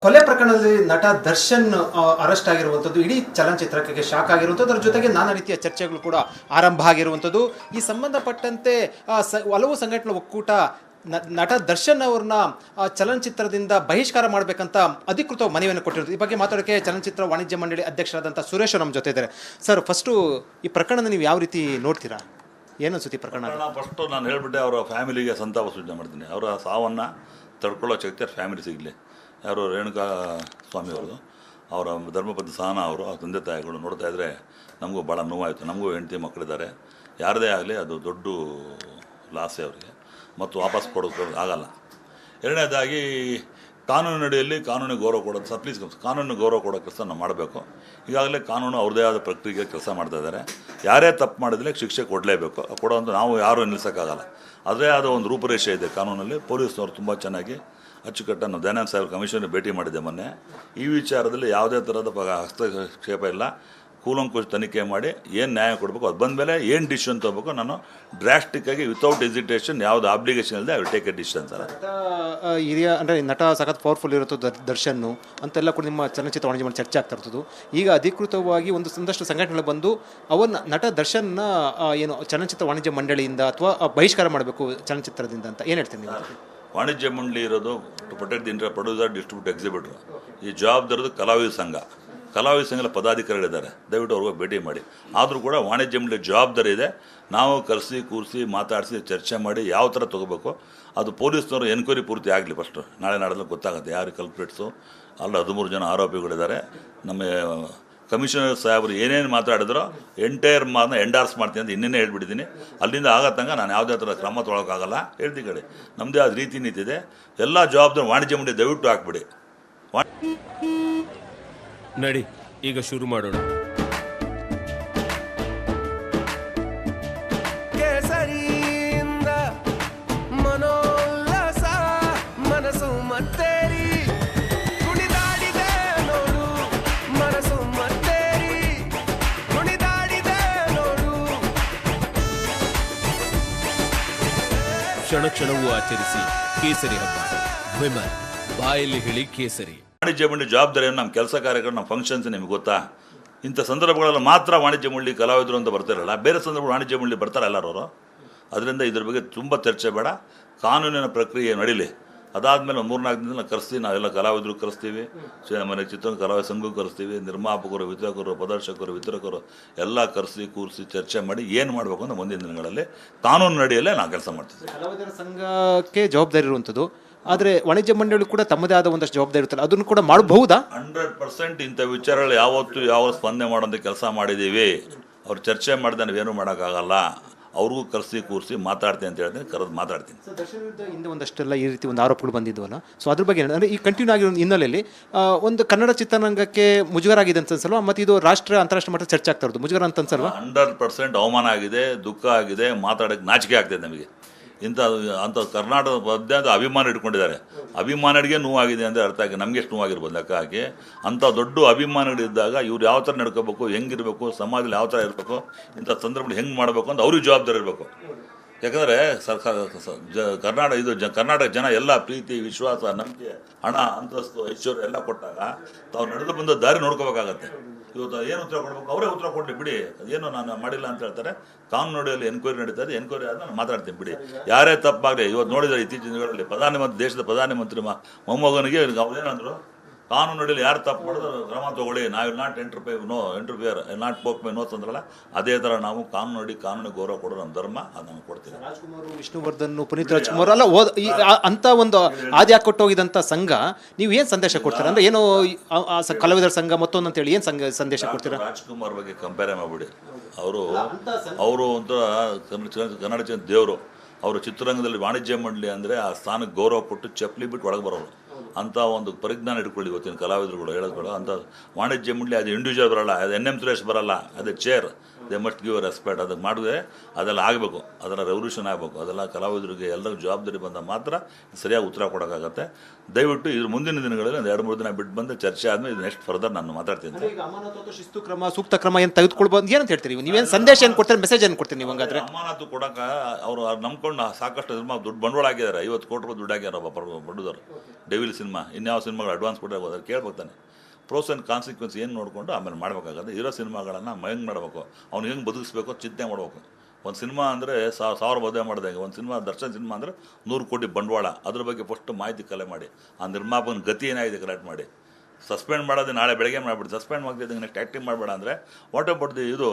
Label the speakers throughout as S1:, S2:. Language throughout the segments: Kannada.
S1: ಕೊಲೆ ಪ್ರಕರಣದಲ್ಲಿ ನಟ ದರ್ಶನ್ ಅರೆಸ್ಟ್ ಆಗಿರುವಂಥದ್ದು ಇಡೀ ಚಲನಚಿತ್ರಕ್ಕೆ ಶಾಕ್ ಆಗಿರುವಂಥದ್ದು. ಅದರ ಜೊತೆಗೆ ನಾನಾ ರೀತಿಯ ಚರ್ಚೆಗಳು ಕೂಡ ಆರಂಭ ಆಗಿರುವಂಥದ್ದು. ಈ ಸಂಬಂಧಪಟ್ಟಂತೆ ಹಲವು ಸಂಘಟನೆ ಒಕ್ಕೂಟ ನಟ ದರ್ಶನ್ ಅವ್ರನ್ನ ಚಲನಚಿತ್ರದಿಂದ ಬಹಿಷ್ಕಾರ ಮಾಡಬೇಕಂತ ಅಧಿಕೃತ ಮನವಿಯನ್ನು ಕೊಟ್ಟಿರೋದು. ಈ ಬಗ್ಗೆ ಮಾತಾಡೋಕ್ಕೆ ಚಲನಚಿತ್ರ ವಾಣಿಜ್ಯ ಮಂಡಳಿ ಅಧ್ಯಕ್ಷರಾದಂಥ ಸುರೇಶ್ ನಮ್ಮ ಜೊತೆ ಇದ್ದಾರೆ. ಸರ್, ಫಸ್ಟು ಈ ಪ್ರಕರಣ ನೀವು ಯಾವ ರೀತಿ ನೋಡ್ತೀರಾ? ಏನು ಅನ್ಸುತ್ತೆ ಪ್ರಕರಣ?
S2: ಫಸ್ಟು ನಾನು ಹೇಳ್ಬಿಟ್ಟೆ, ಅವರ ಫ್ಯಾಮಿಲಿಗೆ ಸಂತಾಪ ಸೂಚನೆ ಮಾಡ್ತೀನಿ. ಅವರ ಸಾವನ್ನು ತಡ್ಕೊಳ್ಳೋ ಶಕ್ತಿ ಅವ್ರ ಫ್ಯಾಮಿಲಿ ಸಿಗಲಿ. ಯಾರು ರೇಣುಕಾ ಸ್ವಾಮಿ ಅವರು, ಅವರ ಧರ್ಮಪತ್ನಿ ಸಹನಾ ಅವರು, ಅವ್ರ ತಂದೆ ತಾಯಿಗಳು ನೋಡ್ತಾ ಇದ್ದರೆ ನಮಗೂ ಭಾಳ ನೋವಾಯಿತು. ನಮಗೂ ಹೆಂಡತಿ ಮಕ್ಕಳಿದ್ದಾರೆ. ಯಾರದೇ ಆಗಲಿ ಅದು ದೊಡ್ಡ ಲಾಸೇ ಅವರಿಗೆ, ಮತ್ತು ವಾಪಸ್ ಕೊಡೋದು ಆಗಲ್ಲ. ಎರಡನೇದಾಗಿ ಕಾನೂನು ಅಡಿಯಲ್ಲಿ ಕಾನೂನಿಗೆ ಗೌರವ ಕೊಡೋದು ಪ್ಲೀಸ್, ಕಾನೂನಿಗೆ ಗೌರವ ಕೊಡೋ ಕೆಲಸ ನಾವು ಮಾಡಬೇಕು. ಈಗಾಗಲೇ ಕಾನೂನು ಅವ್ರದ್ದೇ ಆದ ಪ್ರಕ್ರಿಯೆಗೆ ಕೆಲಸ ಮಾಡ್ತಾಯಿದ್ದಾರೆ. ಯಾರೇ ತಪ್ಪು ಮಾಡಿದ್ರೆ ಶಿಕ್ಷೆ ಕೊಡಲೇಬೇಕು. ಕೊಡೋವಂಥ ನಾವು ಯಾರೂ ನಿಲ್ಲಿಸೋಕ್ಕಾಗಲ್ಲ. ಅದೇ ಆದ ಒಂದು ರೂಪರೇಷೆ ಇದೆ ಕಾನೂನಲ್ಲಿ. ಪೊಲೀಸ್ನವರು ತುಂಬ ಚೆನ್ನಾಗಿ ಅಚ್ಚುಕಟ್ಟನ್ನು ದಯಾನಂದ ಸಾಹೇಬ್ ಕಮಿಷನರ್ ಭೇಟಿ ಮಾಡಿದ್ದೆ ಮೊನ್ನೆ. ಈ ವಿಚಾರದಲ್ಲಿ ಯಾವುದೇ ಥರದ ಹಸ್ತಕ್ಷೇಪ ಇಲ್ಲ. ಕೂಲಂಕುಷ ತನಿಖೆ ಮಾಡಿ ಏನು ನ್ಯಾಯ ಕೊಡಬೇಕು, ಅದು ಬಂದ ಮೇಲೆ ಏನು ಡಿಸಿಷನ್ ತೊಗೋಬೇಕು, ನಾನು ಡ್ರಾಸ್ಟಿಕ್ಕಾಗಿ ವಿತೌಟ್ ಎಸಿಟೇಷನ್ ಯಾವುದು ಆಬ್ಲಿಗೇಷನ್ ಇಲ್ಲದೆ I will take A decision. Sir,
S1: ಹಿರಿಯ ಅಂದರೆ ನಟ ಸಖತ್ ಪವರ್ಫುಲ್ ಇರುತ್ತದೆ ದರ್ಶನ್ನು ಅಂತೆಲ್ಲ ಕೂಡ ನಿಮ್ಮ ಚಲನಚಿತ್ರ ವಾಣಿಜ್ಯ ಮಾಡಿ ಚರ್ಚೆ ಆಗ್ತಾ ಇರ್ತದ್ದು. ಈಗ ಅಧಿಕೃತವಾಗಿ ಒಂದಷ್ಟು ಸಂಘಟನೆಗಳು ಬಂದು ಅವನ್ನ ನಟ ದರ್ಶನ್ನ ಏನು ಚಲನಚಿತ್ರ ವಾಣಿಜ್ಯ ಮಂಡಳಿಯಿಂದ ಅಥವಾ ಬಹಿಷ್ಕಾರ ಮಾಡಬೇಕು ಚಲನಚಿತ್ರದಿಂದ ಅಂತ ಏನು ಹೇಳ್ತೀನಿ ನೀವು?
S2: ವಾಣಿಜ್ಯ ಮಂಡಳಿ ಇರೋದು to protect the interest producer, distributor, exhibitor. ಈ ಜವಾಬ್ದಾರದು ಕಲಾವಿದ ಸಂಘ. ಕಲಾವಿದ ಸಂಘದ ಪದಾಧಿಕಾರಿಗಳಿದ್ದಾರೆ, ದಯವಿಟ್ಟು ಅವ್ರಿಗೆ ಭೇಟಿ ಮಾಡಿ. ಆದರೂ ಕೂಡ ವಾಣಿಜ್ಯ ಮಂಡಳಿ ಜವಾಬ್ದಾರಿ ಇದೆ. ನಾವು ಕರೆಸಿ ಕೂರಿಸಿ ಮಾತಾಡಿಸಿ ಚರ್ಚೆ ಮಾಡಿ ಯಾವ ಥರ ತೊಗೋಬೇಕು, ಅದು ಪೊಲೀಸ್ನವರು ಎನ್ಕ್ವೈರಿ ಪೂರ್ತಿ ಆಗಲಿ. ಫಸ್ಟು ನಾಳೆ ನಾಡಲ್ಲಿ ಗೊತ್ತಾಗುತ್ತೆ ಯಾರು ಕಲ್ಪ್ರಿಟ್ಸು. ಅಲ್ಲಿ 13 ಜನ ಆರೋಪಿಗಳಿದ್ದಾರೆ. ನಮ್ಮ ಕಮಿಷನರ್ ಸಾಹೇಬರು ಏನೇನು ಮಾತಾಡಿದ್ರೋ ಎಂಟೈರ್ ಎಂಡಾರ್ಸ್ ಮಾಡ್ತೀನಿ ಅಂತ ಇನ್ನೇನೇ ಹೇಳ್ಬಿಟ್ಟಿದ್ದೀನಿ. ಅಲ್ಲಿಂದ ಆಗತ್ತಂಗ ನಾನು ಯಾವುದೇ ಥರ ಕ್ರಮ ತೊಗೊಳಕ್ಕಾಗಲ್ಲ. ಹೇಳ್ತಿ ಕಡೆ ನಮ್ಮದೇ ಆದ ರೀತಿ ನೀತಿ ಇದೆ. ಎಲ್ಲ ಜವಾಬ್ದಾರಿ ವಾಣಿಜ್ಯ ಮಂಡಳಿ ದಯವಿಟ್ಟು ಹಾಕ್ಬಿಡಿ.
S3: ನಡಿ, ಈಗ ಶುರು ಮಾಡೋಣ. ಕೇಸರಿಯಿಂದ ಮನೋಲ್ಲಾಸ ಮನಸ್ಸು ಮತ್ತೇರಿ ಕುಣಿದಾಡಿದೆ ನೋಡು, ಮನಸ್ಸು ಮತ್ತೇರಿ ಕುಣಿದಾಡಿದೆ ನೋಡು. ಕ್ಷಣ ಕ್ಷಣವೂ ಆಚರಿಸಿ ಕೇಸರಿ ಹಬ್ಬ. ವಿಮಲ್ ಬಾಯಲ್ಲಿ ಹೇಳಿ ಕೇಸರಿ.
S2: ವಾಣಿಜ್ಯ ಮಂಡಳಿ ಜವಾಬ್ದಾರಿಯನ್ನು ನಮ್ಮ ಕೆಲಸ ಕಾರ್ಯಗಳು, ನಮ್ಮ ಫಂಕ್ಷನ್ಸ್ ನಿಮ್ಗೆ ಗೊತ್ತಾ? ಇಂಥ ಸಂದರ್ಭಗಳಲ್ಲಿ ಮಾತ್ರ ವಾಣಿಜ್ಯ ಮಂಡಳಿ ಕಲಾವಿದರು ಅಂತ ಬರ್ತಾರಲ್ಲ, ಬೇರೆ ಸಂದರ್ಭಗಳು ವಾಣಿಜ್ಯ ಮಂಡಳಿ ಬರ್ತಾರೆ ಎಲ್ಲರೂ. ಅದರಿಂದ ಇದ್ರ ಬಗ್ಗೆ ತುಂಬ ಚರ್ಚೆ ಬೇಡ. ಕಾನೂನಿನ ಪ್ರಕ್ರಿಯೆ ನಡೀಲಿ. ಅದಾದಮೇಲೆ 3-4 ದಿನ ಕರೆಸ್ತೀವಿ. ನಾವೆಲ್ಲ ಕಲಾವಿದರು ಕರೆಸ್ತೀವಿ, ಮನೆ ಚಿತ್ರ ಕಲಾವಿದ ಸಂಘಕ್ಕೂ ಕರೆಸ್ತೀವಿ, ನಿರ್ಮಾಪಕರು, ವಿತರಕರು, ಪ್ರದರ್ಶಕರು, ವಿತರಕರು ಎಲ್ಲ ಕರೆಸಿ ಕೂರಿಸಿ ಚರ್ಚೆ ಮಾಡಿ ಏನು ಮಾಡಬೇಕು ಅಂತ ಮುಂದಿನ ದಿನಗಳಲ್ಲಿ ಕಾನೂನು ನಡಿಯಲ್ಲೇ ನಾವು ಕೆಲಸ ಮಾಡ್ತೀವಿ.
S1: ಕಲಾವಿದರ ಸಂಘಕ್ಕೆ ಜವಾಬ್ದಾರಿ ಇರುವಂಥದ್ದು, ಆದರೆ ವಾಣಿಜ್ಯ ಮಂಡಳಿ ಕೂಡ ತಮ್ಮದೇ ಆದ ಒಂದಷ್ಟು ಜವಾಬ್ದಾರಿ ಇರುತ್ತಲ್ಲ, ಅದನ್ನು ಕೂಡ ಮಾಡಬಹುದಾ?
S2: 100% ಇಂಥ ವಿಚಾರಗಳು ಯಾವತ್ತೂ ಯಾವ ಸ್ಪಂದನೆ ಮಾಡೋಂಥ ಕೆಲಸ ಮಾಡಿದ್ದೀವಿ. ಅವ್ರು ಚರ್ಚೆ ಮಾಡಿದೆ ನಾವೇನು ಮಾಡೋಕ್ಕಾಗಲ್ಲ. ಅವ್ರಿಗೂ ಕರೆಸಿ ಕೂರಿಸಿ ಮಾತಾಡ್ತೀನಿ ಅಂತ ಹೇಳ್ತೀನಿ, ಕರೆದು ಮಾತಾಡ್ತೀನಿ.
S1: ದರ್ಶನ್ ವಿರುದ್ಧ ಹಿಂದೆ ಒಂದಷ್ಟೆಲ್ಲ ಈ ರೀತಿ ಒಂದು ಆರೋಪಗಳು ಬಂದಿದ್ವಲ್ಲ, ಸೊ ಅದ್ರ ಬಗ್ಗೆ ಅಂದರೆ ಈ ಕಂಟಿನ್ಯೂ ಆಗಿರೋ ಹಿನ್ನೆಲೆಯಲ್ಲಿ ಒಂದು ಕನ್ನಡ ಚಿತ್ರರಂಗಕ್ಕೆ ಮುಜುಗರ ಆಗಿದೆ ಅಂತ ಅನ್ಸಲ್ವಾ? ಮತ್ತು ಇದು ರಾಷ್ಟ್ರೀಯ ಅಂತಾರಾಷ್ಟ್ರೀಯ ಮಟ್ಟದ ಚರ್ಚೆ ಆಗ್ತಾ ಇರೋದು ಮುಜುಗರ ಅಂತ ಅನ್ಸಲ್ವಾ?
S2: 100% ಅವಮಾನ ಆಗಿದೆ, ದುಃಖ ಆಗಿದೆ, ಮಾತಾಡೋಕ್ಕೆ ನಾಚಿಕೆ ಆಗ್ತದೆ ನಮಗೆ. ಅಂಥ ಕರ್ನಾಟಕದ ಮಧ್ಯಾಹ್ನದ ಅಭಿಮಾನ ಇಟ್ಕೊಂಡಿದ್ದಾರೆ. ಅಭಿಮಾನಿಗೆ ನೋವಾಗಿದೆ ಅಂದರೆ ಅರ್ಥ ಆಗಿ ನಮಗೆ ಎಷ್ಟು ನೋವಾಗಿರ್ಬೋದು ಲೆಕ್ಕ ಹಾಕಿ. ಅಂಥ ದೊಡ್ಡ ಅಭಿಮಾನಿಗಳಿದ್ದಾಗ ಇವ್ರು ಯಾವ ಥರ ನಡ್ಕೋಬೇಕು, ಹೆಂಗಿರಬೇಕು, ಸಮಾಜದಲ್ಲಿ ಯಾವ ಥರ ಇರಬೇಕು, ಇಂಥ ಸಂದರ್ಭದಲ್ಲಿ ಹೆಂಗೆ ಮಾಡಬೇಕು ಅಂತ ಅವ್ರಿಗೆ ಜವಾಬ್ದಾರಿ ಇರಬೇಕು. ಯಾಕಂದರೆ ಕರ್ನಾಟಕ ಜನ ಎಲ್ಲ ಪ್ರೀತಿ, ವಿಶ್ವಾಸ, ನಂಬಿಕೆ, ಹಣ, ಅಂತಸ್ತು, ಐಶ್ವರ್ಯ ಎಲ್ಲ ಕೊಟ್ಟಾಗ ತಾವು ನಡೆದು ಬಂದ ದಾರಿ ನೋಡ್ಕೋಬೇಕಾಗತ್ತೆ. ಇವತ್ತು ಏನು ಉತ್ತರ ಕೊಡಬೇಕು, ಅವರೇ ಉತ್ತರ ಕೊಡಲಿ ಬಿಡಿ. ಅದೇನು ನಾನು ಮಾಡಿಲ್ಲ ಅಂತ ಹೇಳ್ತಾರೆ. ಕಾನೂನು ನೋಡಿಯಲ್ಲಿ ಎನ್ಕ್ವೈರಿ ನಡೀತಾರೆ. ಎನ್ಕ್ವೈರಿ ಆದ ನಾನು ಮಾತಾಡ್ತೀನಿ ಬಿಡಿ. ಯಾರೇ ತಪ್ಪಾಗಲಿ. ಇವತ್ತು ನೋಡಿದರೆ ಇತ್ತೀಚಿನ ದಿನಗಳಲ್ಲಿ ದೇಶದ ಪ್ರಧಾನಮಂತ್ರಿ ಮೊಮ್ಮಗನಿಗೆ ಅವ್ರೇನಂದ್ರು, ಕಾನೂನು ನೋಡಿಯಲ್ಲಿ ಯಾರು ತಪ್ಪು ಮಾಡಿದ್ರು ಕ್ರಮ ತಗೊಳ್ಳಿ, ನಾವು not interfere not poke my nose ಅಂದ್ರಲ್ಲ, ಅದೇ ಥರ ನಾವು ಕಾನೂನು ನೋಡಿ ಕಾನೂನಿಗೆ ಗೌರವ ಕೊಡೋದು ನಮ್ಮ ಧರ್ಮ. ಅದು ನಾವು ಕೊಡ್ತೀವಿ.
S1: ರಾಜ್ಕುಮಾರ್, ವಿಷ್ಣುವರ್ಧನ್, ಪುನೀತ್ ರಾಜ್ಕುಮಾರ್ ಎಲ್ಲ ಅಂತ ಒಂದು ಆದಿ ಹಾಕೊಟ್ಟೋಗಿದಂಥ ಸಂಘ ನೀವು ಏನು ಸಂದೇಶ ಕೊಡ್ತೀರಾ? ಅಂದರೆ ಏನು ಕಲಾವಿದರ ಸಂಘ ಮತ್ತೊಂದು ಅಂತೇಳಿ ಏನು ಸಂದೇಶ ಕೊಡ್ತೀರಾ?
S2: ರಾಜ್ಕುಮಾರ್ ಬಗ್ಗೆ ಕಂಪೇರ್ ಮಾಡಿಬಿಡಿ. ಅವರು ಒಂಥರ ಕನ್ನಡ ದೇವರು. ಅವರು ಚಿತ್ರರಂಗದಲ್ಲಿ ವಾಣಿಜ್ಯ ಮಂಡಳಿ ಅಂದರೆ ಆ ಸ್ಥಾನಕ್ಕೆ ಗೌರವ ಕೊಟ್ಟು ಚಪ್ಪಲಿ ಬಿಟ್ಟು ಒಳಗೆ ಬರೋರು. ಅಂಥ ಒಂದು ಪರಿಜ್ಞಾನ ಇಟ್ಕೊಳ್ಳಿ ಇವತ್ತಿನ ಕಲಾವಿದರುಗಳು ಹೇಳೋದು. ಅಂಥ ವಾಣಿಜ್ಯ ಮಂಡಳಿ ಅದು ಇಂಡಿವಿಜುವಲ್ ಬರಲ್ಲ, ಅದು NM ಸುರೇಶ್ ಬರಲ್ಲ, ಅದು chair. They must give respect. ಅದಕ್ಕೆ ಮಾಡಿದ್ರೆ ಅದೆಲ್ಲ ಆಗಬೇಕು, ಅದೆಲ್ಲ ರೆವಲ್ಯೂಷನ್ ಆಗಬೇಕು, ಅದೆಲ್ಲ ಕಲಾವಿದರಿಗೆ ಎಲ್ಲರಿಗೂ ಜವಾಬ್ದಾರಿ ಬಂದ ಮಾತ್ರ ಸರಿಯಾಗಿ ಉತ್ತರ ಕೊಡೋಕ್ಕಾಗತ್ತೆ. ದಯವಿಟ್ಟು ಇದ್ರ ಮುಂದಿನ ದಿನಗಳಲ್ಲಿ ಒಂದು 2-3 ದಿನ ಬಿಟ್ಟು ಬಂದು ಚರ್ಚೆ ಆದಮೇಲೆ ಇದು ನೆಕ್ಸ್ಟ್ ಫರ್ದರ್ ನಾನು ಮಾತಾಡ್ತೀನಿ.
S1: ಈಗ ಅಮಾನತು ಶಿಸ್ತು ಕ್ರಮ ಸೂಕ್ತ ಕ್ರಮ ಏನು ತೆಗೆದುಕೊಳ್ಬೋದು ಏನಂತ ಹೇಳ್ತೀರಿ? ನೀವೇನು ಸಂದೇಶ ಏನು ಕೊಡ್ತೀರಿ, ಮೆಸೇಜ್ ಏನು ಕೊಡ್ತೀರಿ ನೀವು? ಹಂಗಾದ್ರೆ
S2: ಅಮಾನತು ಕೊಡೋಕೆ ಅವರು ನಂಬ್ಕೊಂಡು ಸಾಕಷ್ಟು ಸಿನಿಮಾ ದುಡ್ಡು ಬಂಡವಾಳ ಹಾಕಿದ್ದಾರೆ. 50 ಕೋಟಿ ರೂಪಾಯಿ ದುಡ್ಡು ಹಾಕ್ಯಾರ ಬಡದವರು. ಡೆವಿಲ್ ಸಿನಿಮಾ ಇನ್ಯಾವ ಸಿನಿಮಾಗಳು ಅಡ್ವಾನ್ಸ್ ಕೊಟ್ಟರೆ ಹೋದ್ರೆ ಕೇಳ್ಬೇಕಾನೆ. ಪ್ರೋಸ್ ಆ್ಯಂಡ್ ಕಾನ್ಸಿಕ್ವೆನ್ಸ್ ಏನು ನೋಡಿಕೊಂಡು ಆಮೇಲೆ ಮಾಡಬೇಕಾಗುತ್ತೆ. ಇರೋ ಸಿನಿಮಾಗಳನ್ನು ಹೆಂಗೆ ಮಾಡಬೇಕು, ಅವ್ನು ಹೆಂಗೆ ಬದುಕಿಸ್ಬೇಕು ಚಿಂತೆ ಮಾಡಬೇಕು. ಒಂದು ಸಿನಿಮಾ ಅಂದರೆ 1000 ಮದುವೆ ಮಾಡಿದಂಗೆ, ಒಂದು ಸಿನಿಮಾ ದರ್ಶನ್ ಸಿನಿಮಾ ಅಂದರೆ 100 ಕೋಟಿ ಬಂಡವಾಳ. ಅದ್ರ ಬಗ್ಗೆ ಫಸ್ಟ್ ಮಾಹಿತಿ ಕಲೆ ಮಾಡಿ, ಆ ನಿರ್ಮಾಪಕನ ಗತಿ ಏನಾಗಿದೆ ಕಲೆಕ್ಟ್ ಮಾಡಿ. ಸಸ್ಪೆಂಡ್ ಮಾಡೋದು ನಾಳೆ ಬೆಳಗ್ಗೆ ಮಾಡಿಬಿಟ್ಟು ಸಸ್ಪೆಂಡ್ ಮಾಡ್ತಿದ್ದಂಗೆ ನೆಕ್ಸ್ಟ್ ಆ್ಯಕ್ಟಿಂಗ್ ಮಾಡಬೇಡ ಅಂದರೆ ವಾಟ್ ಅಬೌಟ್ ಇದು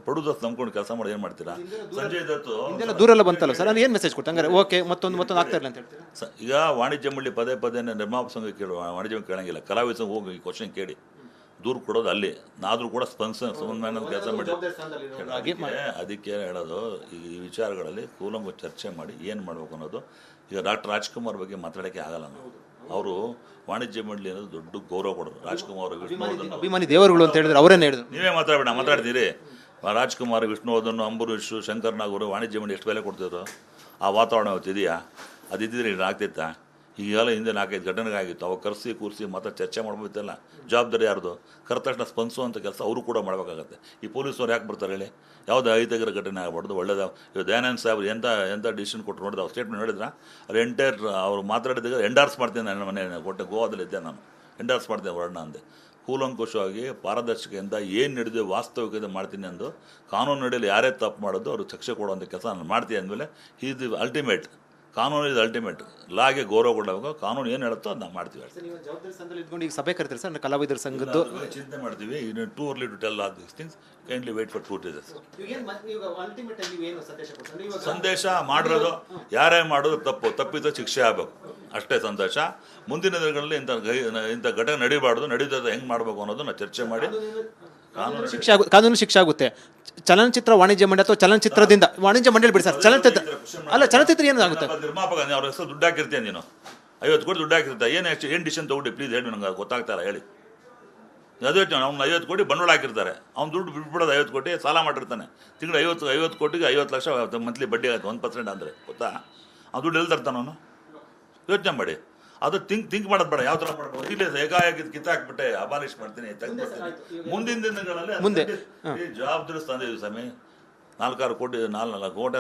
S2: ಪ್ರೊಡ್ಯೂಸರ್ಸ್ ನಂಬ್ಕೊಂಡು ಕೆಲಸ ಮಾಡಿ ಏನು ಮಾಡ್ತೀರಾ? ಸಂಜಯ್ ದತ್ತು
S1: ಇದೆಲ್ಲ ದೂರೆಲ್ಲ ಬಂತಲ್ಲ ಸರ್, ನಾನು ಏನು ಮೆಸೇಜ್ ಕೊಟ್ಟು ಹಂಗಾರೆ ಓಕೆ ಮತ್ತೊಂದು ಆಗ್ತಾ ಇಲ್ಲ ಅಂತ ಹೇಳ್ತೀರಾ?
S2: ಈಗ ವಾಣಿಜ್ಯ ಮಂಡಳಿ ಪದೇ ನಿರ್ಮಾಪಕ ಸಂಘ ಕೇಳು, ವಾಣಿಜ್ಯ ಕೇಳಂಗಿಲ್ಲ. ಕಲಾವಿದ ಸಂಘ ಹೋಗಿ ಕ್ವಶನ್ ಕೇಳಿ, ದೂರು ಕೊಡೋದು ಅಲ್ಲಿ. ನಾದರೂ ಕೂಡ ಸ್ಪಂದನ ಕೆಲಸ ಮಾಡಿ. ಅದಕ್ಕೆ ಹೇಳೋದು ಈ ವಿಚಾರಗಳಲ್ಲಿ ಕೂಲಂಬ ಚರ್ಚೆ ಮಾಡಿ ಏನು ಮಾಡಬೇಕು ಅನ್ನೋದು. ಈಗ ಡಾಕ್ಟರ್ ರಾಜ್ಕುಮಾರ್ ಬಗ್ಗೆ ಮಾತಾಡೋಕ್ಕೆ ಆಗಲ್ಲ. ಅವರು ವಾಣಿಜ್ಯ ಮಂಡಳಿ ಅನ್ನೋದು ದೊಡ್ಡ ಗೌರವ ಕೊಡೋರು. ರಾಜ್ಕುಮಾರ್
S1: ಅಭಿಮಾನಿ ದೇವರುಗಳು ಅಂತ ಹೇಳಿದ್ರೆ ಅವರೇನು ಹೇಳಿದ್ರು?
S2: ನೀವೇ ಮಾತಾಡ್ತೀರಿ. ರಾಜ್ಕುಮಾರ್, ವಿಷ್ಣುವರ್ಧನ್, ಅಂಬರೀಷ್, ಶಂಕರ್ ನಾಗ್ ಅವರು ವಾಣಿಜ್ಯ ಮಂಡಳಿ ಎಷ್ಟು ಬೆಲೆ ಕೊಡ್ತಿದ್ರು? ಆ ವಾತಾವರಣ ಇವತ್ತಿದೆಯಾ? ಅದಿದ್ದರೆ ಇದು ಆಗ್ತಿತ್ತಾ? ಈಗೆಲ್ಲ ಹಿಂದೆ 4-5 ಘಟನೆಗಾಗಿತ್ತು. ಅವಾಗ ಕರೆಸಿ ಕೂರಿಸಿ ಮತ್ತೆ ಚರ್ಚೆ ಮಾಡ್ಬೋದಿತ್ತಲ್ಲ. ಜವಾಬ್ದಾರಿ ಯಾರ್ದು? ಕರೆದ ತಕ್ಷಣ ಸ್ಪಂದಿಸುವಂಥ ಕೆಲಸ ಅವರು ಕೂಡ ಮಾಡಬೇಕಾಗತ್ತೆ. ಈ ಪೊಲೀಸವ್ರು ಯಾಕೆ ಬರ್ತಾರೆ ಹೇಳಿ? ಯಾವುದೇ ಅಹಿತಕರ ಘಟನೆ ಆಗ್ಬಾರ್ದು. ಒಳ್ಳೇದು. ಇವಾಗ ದಯಾನಂದ ಸಾಹೇಬ್ರು ಎಂಥ ಡಿಸಿಷನ್ ಕೊಟ್ಟರು ನೋಡಿದ್ರೆ, ಅವ್ರು ಸ್ಟೇಟ್ಮೆಂಟ್ ನೋಡಿದ್ರೆ ಅವ್ರು ಎಂಟೈರ್ ಅವ್ರು ಮಾತಾಡಿದಾಗ ಎಂಡಾರ್ಸ್ ಮಾಡ್ತೀನಿ. ನನ್ನ ಮನೆ ಕೊಟ್ಟೆ ಗೋವಾದಲ್ಲಿದ್ದೆ ನಾನು, ಎಂಡಾರ್ಸ್ ಮಾಡ್ತೇನೆ ವರ್ಣ ಅಂದೆ. ಕೂಲಂಕುಷವಾಗಿ ಪಾರದರ್ಶಕದಿಂದ ಏನು ನಡೆದಿದೆ ವಾಸ್ತವಿಕತೆ ಮಾಡ್ತೀನಿ ಅಂದು ಕಾನೂನು ನಡೆಯಲು ಯಾರೇ ತಪ್ಪು ಮಾಡೋದು ಅವ್ರಿಗೆ ಶಿಕ್ಷೆ ಕೊಡುವಂಥ ಕೆಲಸ ನಾನು ಮಾಡ್ತೀನಿ ಅಂದಮೇಲೆ ಈಸ್ ದಿ ಅಲ್ಟಿಮೇಟ್. ಕಾನೂನು ಇದು ಅಲ್ಟಿಮೇಟ್. ಲಾಗೆ ಗೌರವ ಕೊಡಬೇಕು. ಕಾನೂನು ಏನು ಹೇಳುತ್ತೋ ಅದನ್ನ ಮಾಡ್ತೀವಿ.
S1: ಜವಾಬ್ದಾರಿ ಸಂಘದಲ್ಲಿ ಇದ್ಕೊಂಡು ಈಗ ಸಭೆ ಕರಿತೀರಿ ಸರ್, ಕಲಾವಿದರ ಸಂಘದ್ದು
S2: ಚಿಂತೆ ಮಾಡ್ತೀವಿ. ಇನ್ನು too early to tell all these things. Kindly wait for 2 days. ಸಂದೇಶ ಮಾಡಿರೋದು ಯಾರೇ ಮಾಡೋದು ತಪ್ಪಿದ ಶಿಕ್ಷೆ ಆಗಬೇಕು ಅಷ್ಟೇ ಸಂದೇಶ. ಮುಂದಿನ ದಿನಗಳಲ್ಲಿ ಇಂಥ ಘಟನೆ ನಡೀಬಾರ್ದು. ನಡೀತದೆ ಹೆಂಗೆ ಮಾಡಬೇಕು ಅನ್ನೋದನ್ನ ಚರ್ಚೆ ಮಾಡಿ
S1: ಕಾನೂನು ಶಿಕ್ಷೆ ಆಗುತ್ತೆ. ಚಲನಚಿತ್ರ ವಾಣಿಜ್ಯ ಮಂಡಳಿ ಅಥವಾ ಚಲನಚಿತ್ರದಿಂದ ವಾಣಿಜ್ಯ ಮಂಡಳಿ ಬಿಡಿ ಸರ್. ಚಲನಚಿತ್ರ ಏನಾಗುತ್ತೆ?
S2: ನಿರ್ಮಾಪಕ ಅವ್ರ ಹೆಸರು ದುಡ್ಡು ಹಾಕಿರ್ತೀನಿ. ನೀನು 50 ಕೋಟಿ ದುಡ್ಡು ಹಾಕಿರ್ತಾ ಏನು ಡಿಸಿಷನ್ ತಗೊಂಡು ಪ್ಲೀಸ್ ಹೇಳಿ, ನನಗೆ ಗೊತ್ತಾಗ್ತಾರ ಹೇಳಿ. ಅದೇ ಅವ್ನು 50 ಕೋಟಿ ಬಂಡವಾಳ ಹಾಕಿರ್ತಾರೆ. ಅವ್ನು ದುಡ್ಡು ಬಿಟ್ಬಿಡೋದು 50 ಕೋಟಿ ಸಾಲ ಮಾಡಿರ್ತಾನೆ. ತಿಂಗಳು 50 ಕೋಟಿಗೆ 50 ಲಕ್ಷ ಮಂತ್ಲಿ ಬಡ್ಡಿ ಆಗುತ್ತೆ 1% ಅಂದರೆ ಗೊತ್ತಾ? ಅವ್ನು ದುಡ್ಡು ಎಲ್ಲಿ ತರ್ತಾನೆ ಅವನು? ಯೋಚನೆ ಮಾಡಿ. ಅದು ಥಿಂಕ್ ಮಾಡೋದು ಬೇಡ. ಯಾವ ಥರ ಮಾಡ್ಬೋದು? ಇಲ್ಲಿ ಏಕಾಏಕಿ ಕಿತ್ತಾಕ್ಬಿಟ್ಟೆ ಅಬಾಲಿಷ್ ಮಾಡ್ತೀನಿ, ತೆಗೆದ್ಬಿಡ್ತೀನಿ. ಮುಂದಿನ ದಿನಗಳಲ್ಲಿ ಮುಂದೆ ಜವಾಬ್ದಾರಿ ತಂದಿದ್ದೀವಿ ಸ್ವಾಮಿ. 4 ಕೋಟಿ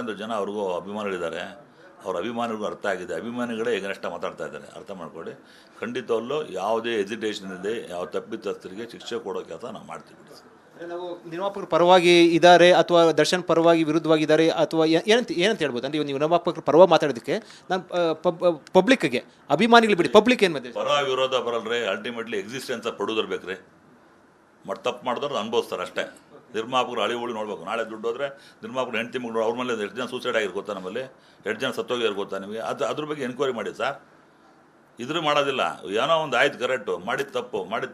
S2: ಅಂದ್ರೆ ಜನ ಅವ್ರಿಗೂ ಅಭಿಮಾನಿಗಳಿದ್ದಾರೆ. ಅವ್ರ ಅಭಿಮಾನಿಗಳಿಗೂ ಅರ್ಥ ಆಗಿದೆ. ಅಭಿಮಾನಿಗಳೇ ಈಗ ನೆಕ್ಸ್ಟ್ ಮಾತಾಡ್ತಾ ಇದ್ದಾರೆ. ಅರ್ಥ ಮಾಡ್ಕೊಳ್ಳಿ. ಖಂಡಿತವಲ್ಲೂ ಯಾವುದೇ ಹೆಸಿಟೇಷನ್ ಇದೆ, ಯಾವ ತಪ್ಪಿತಸ್ಥರಿಗೆ ಶಿಕ್ಷೆ ಕೊಡೋ ಕೆಲಸ ನಾವು ಮಾಡ್ತೀವಿ.
S1: ನಾವು ನಿರ್ಮಾಪಕರು ಪರವಾಗಿ ಇದ್ದಾರೆ ಅಥವಾ ದರ್ಶನ್ ಪರವಾಗಿ ವಿರುದ್ಧವಾಗಿದ್ದಾರೆ ಅಥವಾ ಏನಂತ ಹೇಳ್ಬೋದು? ಅಂದರೆ ನೀವು ನಿರ್ಮಾಪಕರು ಪರವಾಗಿ ಮಾತಾಡೋದಕ್ಕೆ ನಾನು ಪಬ್ಲಿಕ್ಗೆ ಅಭಿಮಾನಿಗಳು ಬಿಡಿ, ಪಬ್ಲಿಕ್ ಏನು ಮತ್ತೆ
S2: ಪರ ವಿರೋಧ ಬರಲ್ರಿ. ಅಲ್ಟಿಮೇಟ್ಲಿ ಎಕ್ಸಿಸ್ಟೆನ್ಸ್ ಪ್ರೊಡ್ಯೂಸರ್ ಬೇಕ್ರಿ. ತಪ್ಪು ಮಾಡಿದವ್ರು ಅನುಭವಿಸ್ತಾರೆ ಅಷ್ಟೇ. ನಿರ್ಮಾಪಕರು ಹಳಿ ಉಳಿ ನೋಡ್ಬೇಕು. ನಾಳೆ ದುಡ್ಡು ಹೋದ್ರೆ ನಿರ್ಮಾಪಕರು ಹೆಂಡತಿ ಮಗಳು ಅವ್ರ ಮೇಲೆ 8 ಜನ ಸೂಸೈಡ್ ಆಗಿರ್ ಗೊತ್ತಾ? ನಮ್ಮಲ್ಲಿ 8 ಜನ ಸತ್ತೋಗಿರ್ ಗೊತ್ತಾ ನಿಮಗೆ? ಅದ್ರ ಬಗ್ಗೆ ಎನ್ಕ್ವೈರಿ ಮಾಡಿ ಸರ್. ಇದ್ರೂ ಮಾಡೋದಿಲ್ಲ. ಏನೋ ಒಂದು ಆಯ್ತು ಕರೆಕ್ಟು, ಮಾಡಿದ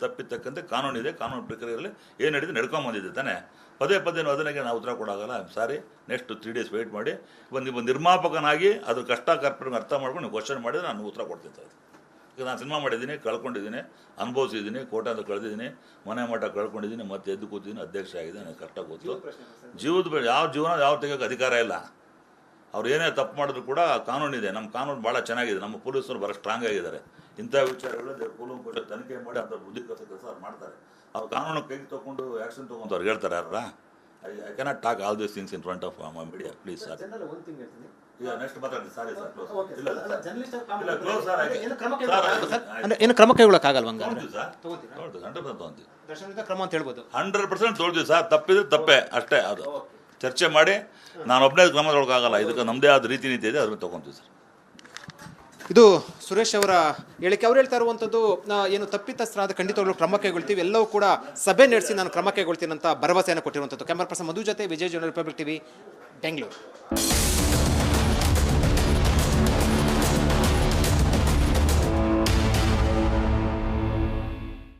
S2: ತಪ್ಪಿದ್ದಕ್ಕಂತೆ ಕಾನೂನಿದೆ. ಕಾನೂನು ಪ್ರಕ್ರಿಯೆಯಲ್ಲಿ ಏನು ನಡೀತು ನಡ್ಕೊಂಬಂದಿದೆ ತಾನೆ. ಪದೇ ಅದನ್ನೇ ನಾವು ಉತ್ತರ ಕೊಡೋಲ್ಲ. ಸಾರಿ, ನೆಕ್ಸ್ಟ್ 3 days ವೆಯ್ಟ್ ಮಾಡಿ. ನಿಮ್ಮ ನಿರ್ಮಾಪಕನಾಗಿ ಅದ್ರ ಕಷ್ಟ ಕಾರ್ಪೊರೇಟ್ ಅರ್ಥ ಮಾಡ್ಕೊಂಡು ನೀವು ಕ್ವಶನ್ ಮಾಡಿದ್ರೆ ನಾನು ಉತ್ತರ ಕೊಡ್ತೀನಿ ಸರ್. ಈಗ ನಾನು ಸಿನಿಮಾ ಮಾಡಿದ್ದೀನಿ, ಕಳ್ಕೊಂಡಿದ್ದೀನಿ, ಅನುಭವಿಸಿದ್ದೀನಿ, ಕೋಟೆ ಅಂತ ಕಳೆದಿದ್ದೀನಿ, ಮನೆ ಮಠ ಕಳ್ಕೊಂಡಿದ್ದೀನಿ, ಮತ್ತೆ ಎದ್ದು ಕೂತಿದ್ದೀನಿ, ಅಧ್ಯಕ್ಷ ಆಗಿದೆ. ನನಗೆ ಕಷ್ಟ ಗೊತ್ತು. ಜೀವನ ಯಾವ ತೆಗೋಕ್ಕೆ ಅಧಿಕಾರ ಇಲ್ಲ. ಅವ್ರು ಏನೇ ತಪ್ಪು ಮಾಡಿದ್ರು ಕೂಡ ಕಾನೂನಿದೆ. ನಮ್ಮ ಕಾನೂನು ಭಾಳ ಚೆನ್ನಾಗಿದೆ. ನಮ್ಮ ಪೊಲೀಸರು ಭಾಳ ಸ್ಟ್ರಾಂಗ್ ಆಗಿದ್ದಾರೆ. ಇಂಥ ವಿಚಾರಗಳಲ್ಲಿ ಕೂಲಂಕುಷ ತನಿಖೆ ಮಾಡಿ ಅಂತ ಬುದ್ಧಿ ಕಲಿಸೋ ಕೆಲಸ ಅವ್ರು ಮಾಡ್ತಾರೆ. ಅವ್ರು ಕಾನೂನು ಕೈಗೆ ತೊಗೊಂಡು ಆ್ಯಕ್ಷನ್ ತೊಗೊಂಡು ಅವ್ರು ಹೇಳ್ತಾರೆ ಯಾರ? I cannot talk all these things in front of media please sir. ಈಗ ನೆಕ್ಸ್ಟ್ ಮಾತಾಡ್ತೀನಿ. ಸಾರಿ ಸರ್,
S1: ಏನು ಕ್ರಮ ಕೈಗೊಳ್ಳಕ್ಕಾಗಲ್ವ?
S2: 100%
S1: ಕ್ರಮ ಅಂತ ಹೇಳ್ಬೋದು.
S2: 100% ತೊಗೊಳ್ತೀವಿ ಸರ್. ತಪ್ಪಿದ್ರೆ ತಪ್ಪೇ ಅಷ್ಟೇ. ಅದು ಚರ್ಚೆ ಮಾಡಿ ನಾನು ಒಬ್ಬನೇ ಕ್ರಮ ತೊಗೊಳಕ್ಕಾಗಲ್ಲ. ಇದಕ್ಕೆ ನಮ್ಮದೇ ಆದ ರೀತಿ ನೀತಿ ಇದೆ, ಅದನ್ನು ತೊಗೊತೀವಿ ಸರ್.
S1: ಇದು ಸುರೇಶ್ ಅವರ ಹೇಳಿಕೆ. ಅವ್ರು ಹೇಳ್ತಾ ಇರುವಂಥದ್ದು ಏನು ತಪ್ಪಿತಸ್ಥರಾದ ಖಂಡಿತವಾಗ್ಲೂ ಕ್ರಮ ಕೈಗೊಳ್ತೀವಿ, ಎಲ್ಲವೂ ಕೂಡ ಸಭೆ ನಡೆಸಿ ನಾನು ಕ್ರಮ ಕೈಗೊಳ್ತೀನಿ ಅಂತ ಭರವಸೆಯನ್ನು ಕೊಟ್ಟಿರುವಂಥದ್ದು. ಕ್ಯಾಮರಾ ಪರ್ಸನ್ ಮಧು ಜೊತೆ ವಿಜಯ್, ರಿಪಬ್ಲಿಕ್ ಟಿವಿ, ಬೆಂಗಳೂರು.